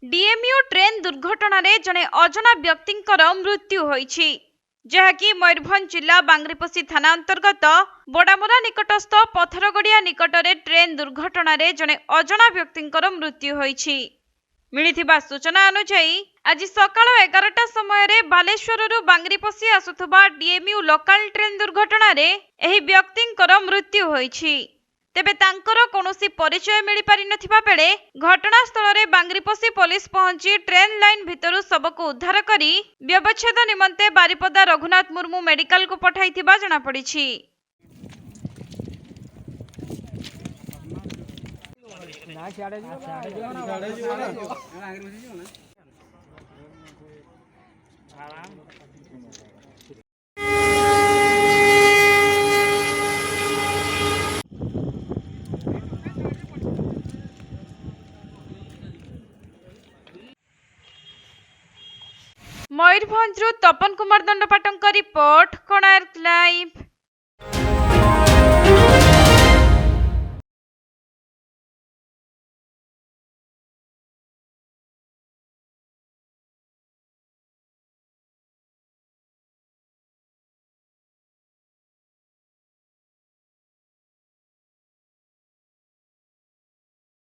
DMU train दुर्घटना रे जने अजना व्यक्तिंकर मृत्यु होईछि जहाँकि मयूरभंज जिला बांग्रिपोषी थाना अंतर्गत बड़ामरा निकटस्थ पथरगड़िया निकटरे ट्रेन दुर्घटना रे जने अजना व्यक्तिंकर मृत्यु होईछि। मिलिथिबा सूचना अनुसार आज सकाळ 11टा समय रे बालेश्वररू बांग्रिपोषी आसुथबा डीएमयू लोकल ट्रेन दुर्घटना रे एही व्यक्तिंकर मृत्यु होईछि। तेबे तांकर कोनोसी परिचय मिली पारि नथिबा बेले घटनास्थल रे बांग्रिपोषी पुलिस पहुंची ट्रेन लाइन भितरु सबको उद्धार करी व्यवच्छेद निमंते बारिपदा रघुनाथ मुर्मू मेडिकल को पठाइथिबा जणा पड़िछि। मयूरभंज तपन कुमार दंडपाटंक रिपोर्ट कोणार्क लाइव।